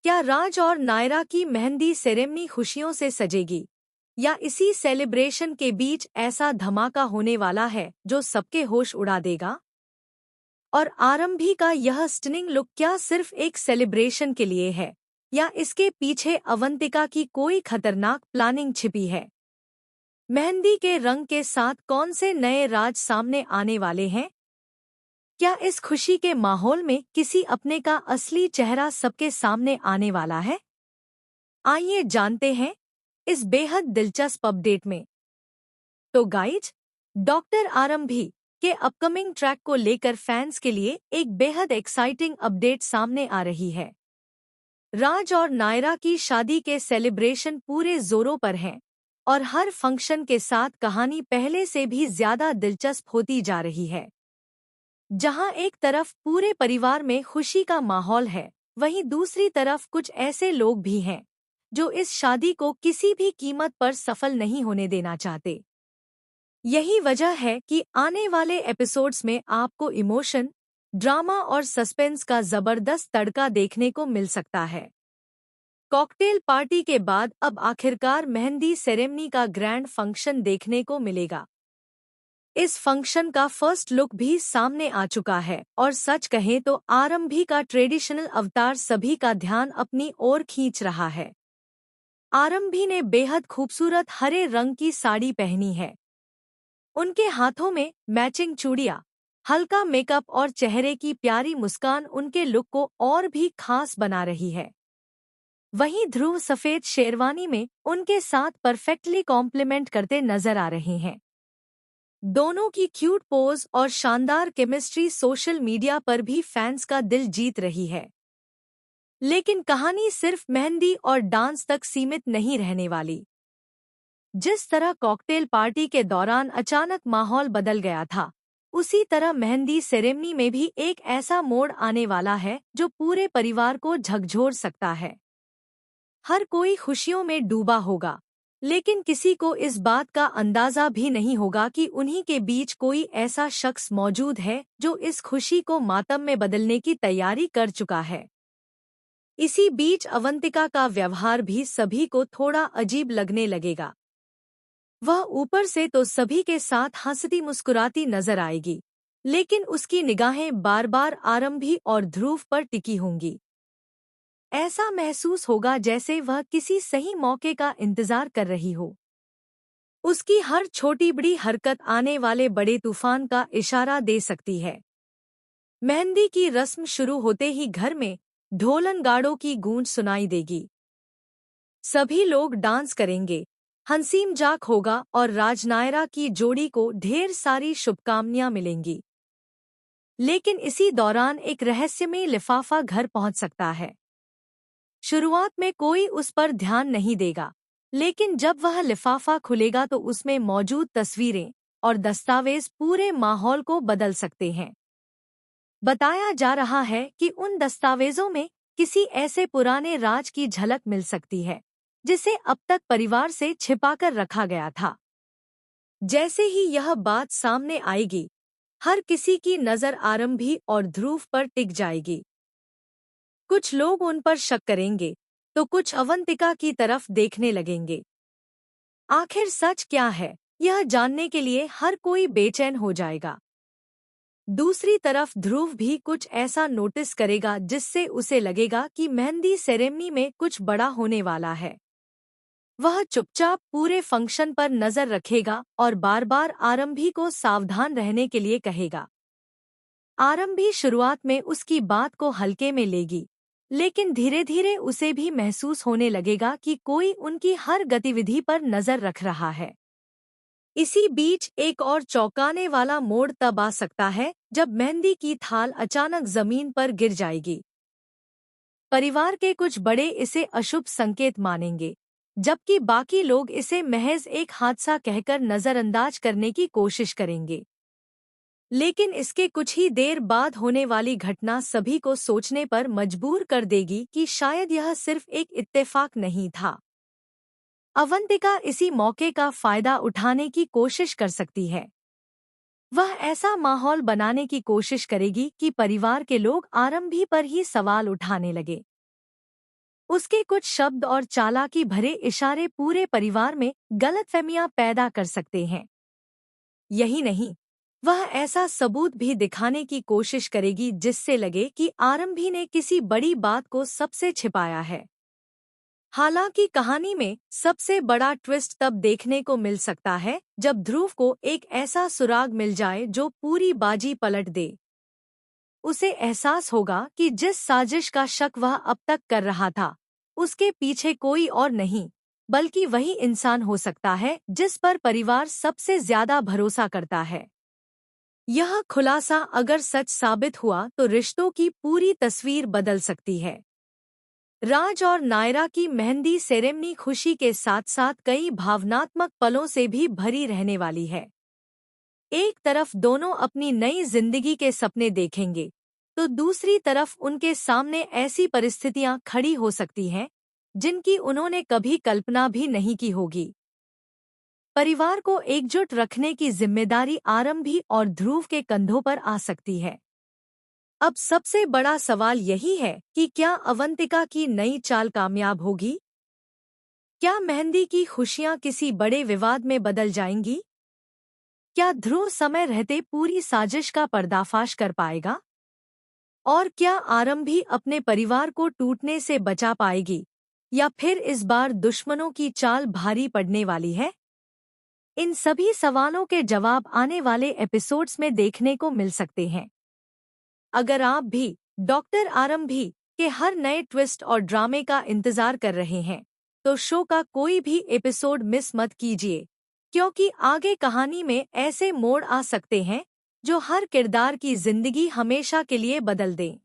क्या राज और नायरा की मेहंदी सेरेमनी खुशियों से सजेगी या इसी सेलिब्रेशन के बीच ऐसा धमाका होने वाला है जो सबके होश उड़ा देगा? और आरंभी का यह स्टनिंग लुक क्या सिर्फ एक सेलिब्रेशन के लिए है या इसके पीछे अवंतिका की कोई खतरनाक प्लानिंग छिपी है? मेहंदी के रंग के साथ कौन से नए राज सामने आने वाले हैं? क्या इस खुशी के माहौल में किसी अपने का असली चेहरा सबके सामने आने वाला है? आइए जानते हैं इस बेहद दिलचस्प अपडेट में। तो गाइज, डॉक्टर आरंभी के अपकमिंग ट्रैक को लेकर फैंस के लिए एक बेहद एक्साइटिंग अपडेट सामने आ रही है। राज और नायरा की शादी के सेलिब्रेशन पूरे जोरों पर हैं और हर फंक्शन के साथ कहानी पहले से भी ज्यादा दिलचस्प होती जा रही है। जहां एक तरफ पूरे परिवार में खुशी का माहौल है, वहीं दूसरी तरफ कुछ ऐसे लोग भी हैं जो इस शादी को किसी भी कीमत पर सफल नहीं होने देना चाहते। यही वजह है कि आने वाले एपिसोड्स में आपको इमोशन, ड्रामा और सस्पेंस का जबरदस्त तड़का देखने को मिल सकता है। कॉकटेल पार्टी के बाद अब आखिरकार मेहंदी सेरेमनी का ग्रैंड फंक्शन देखने को मिलेगा। इस फंक्शन का फर्स्ट लुक भी सामने आ चुका है और सच कहें तो आरंभी का ट्रेडिशनल अवतार सभी का ध्यान अपनी ओर खींच रहा है। आरंभी ने बेहद खूबसूरत हरे रंग की साड़ी पहनी है। उनके हाथों में मैचिंग चूड़ियां, हल्का मेकअप और चेहरे की प्यारी मुस्कान उनके लुक को और भी खास बना रही है। वहीं ध्रुव सफेद शेरवानी में उनके साथ परफेक्टली कॉम्प्लीमेंट करते नजर आ रहे हैं। दोनों की क्यूट पोज और शानदार केमिस्ट्री सोशल मीडिया पर भी फैंस का दिल जीत रही है। लेकिन कहानी सिर्फ मेहंदी और डांस तक सीमित नहीं रहने वाली। जिस तरह कॉकटेल पार्टी के दौरान अचानक माहौल बदल गया था, उसी तरह मेहंदी सेरेमनी में भी एक ऐसा मोड़ आने वाला है जो पूरे परिवार को झकझोर सकता है। हर कोई खुशियों में डूबा होगा, लेकिन किसी को इस बात का अंदाजा भी नहीं होगा कि उन्हीं के बीच कोई ऐसा शख्स मौजूद है जो इस खुशी को मातम में बदलने की तैयारी कर चुका है। इसी बीच अवंतिका का व्यवहार भी सभी को थोड़ा अजीब लगने लगेगा। वह ऊपर से तो सभी के साथ हंसती मुस्कुराती नजर आएगी, लेकिन उसकी निगाहें बार बार आरंभी और ध्रुव पर टिकी होंगी। ऐसा महसूस होगा जैसे वह किसी सही मौके का इंतजार कर रही हो। उसकी हर छोटी बड़ी हरकत आने वाले बड़े तूफान का इशारा दे सकती है। मेहंदी की रस्म शुरू होते ही घर में ढोलन गाड़ों की गूंज सुनाई देगी। सभी लोग डांस करेंगे, हंसी मजाक होगा और राजनायरा की जोड़ी को ढेर सारी शुभकामनाएं मिलेंगी। लेकिन इसी दौरान एक रहस्यमय लिफाफा घर पहुंच सकता है। शुरुआत में कोई उस पर ध्यान नहीं देगा, लेकिन जब वह लिफाफा खुलेगा तो उसमें मौजूद तस्वीरें और दस्तावेज पूरे माहौल को बदल सकते हैं। बताया जा रहा है कि उन दस्तावेजों में किसी ऐसे पुराने राज की झलक मिल सकती है जिसे अब तक परिवार से छिपाकर रखा गया था। जैसे ही यह बात सामने आएगी, हर किसी की नज़र आरंभी और ध्रुव पर टिक जाएगी। कुछ लोग उन पर शक करेंगे तो कुछ अवंतिका की तरफ देखने लगेंगे। आखिर सच क्या है, यह जानने के लिए हर कोई बेचैन हो जाएगा। दूसरी तरफ ध्रुव भी कुछ ऐसा नोटिस करेगा जिससे उसे लगेगा कि मेहंदी सेरेमनी में कुछ बड़ा होने वाला है। वह चुपचाप पूरे फंक्शन पर नजर रखेगा और बार बार आरंभी को सावधान रहने के लिए कहेगा। आरंभी शुरुआत में उसकी बात को हल्के में लेगी, लेकिन धीरे धीरे उसे भी महसूस होने लगेगा कि कोई उनकी हर गतिविधि पर नजर रख रहा है। इसी बीच एक और चौंकाने वाला मोड़ तब आ सकता है जब मेहंदी की थाल अचानक जमीन पर गिर जाएगी। परिवार के कुछ बड़े इसे अशुभ संकेत मानेंगे, जबकि बाकी लोग इसे महज एक हादसा कहकर नजरअंदाज करने की कोशिश करेंगे। लेकिन इसके कुछ ही देर बाद होने वाली घटना सभी को सोचने पर मजबूर कर देगी कि शायद यह सिर्फ एक इत्तेफाक नहीं था। अवंतिका इसी मौके का फायदा उठाने की कोशिश कर सकती है। वह ऐसा माहौल बनाने की कोशिश करेगी कि परिवार के लोग आरंभी पर ही सवाल उठाने लगे। उसके कुछ शब्द और चालाकी भरे इशारे पूरे परिवार में गलतफहमियां पैदा कर सकते हैं। यही नहीं, वह ऐसा सबूत भी दिखाने की कोशिश करेगी जिससे लगे कि आरंभी ने किसी बड़ी बात को सबसे छिपाया है। हालांकि कहानी में सबसे बड़ा ट्विस्ट तब देखने को मिल सकता है जब ध्रुव को एक ऐसा सुराग मिल जाए जो पूरी बाजी पलट दे। उसे एहसास होगा कि जिस साजिश का शक वह अब तक कर रहा था, उसके पीछे कोई और नहीं बल्कि वही इंसान हो सकता है जिस पर परिवार सबसे ज्यादा भरोसा करता है। यह खुलासा अगर सच साबित हुआ तो रिश्तों की पूरी तस्वीर बदल सकती है। राज और नायरा की मेहंदी सेरेमनी खुशी के साथ साथ कई भावनात्मक पलों से भी भरी रहने वाली है। एक तरफ दोनों अपनी नई जिंदगी के सपने देखेंगे, तो दूसरी तरफ उनके सामने ऐसी परिस्थितियां खड़ी हो सकती हैं जिनकी उन्होंने कभी कल्पना भी नहीं की होगी। परिवार को एकजुट रखने की जिम्मेदारी आरंभी और ध्रुव के कंधों पर आ सकती है। अब सबसे बड़ा सवाल यही है कि क्या अवंतिका की नई चाल कामयाब होगी? क्या मेहंदी की खुशियां किसी बड़े विवाद में बदल जाएंगी? क्या ध्रुव समय रहते पूरी साजिश का पर्दाफाश कर पाएगा? और क्या आरंभी अपने परिवार को टूटने से बचा पाएगी, या फिर इस बार दुश्मनों की चाल भारी पड़ने वाली है? इन सभी सवालों के जवाब आने वाले एपिसोड्स में देखने को मिल सकते हैं। अगर आप भी डॉक्टर आरंभी के हर नए ट्विस्ट और ड्रामे का इंतजार कर रहे हैं, तो शो का कोई भी एपिसोड मिस मत कीजिए, क्योंकि आगे कहानी में ऐसे मोड़ आ सकते हैं जो हर किरदार की जिंदगी हमेशा के लिए बदल दें।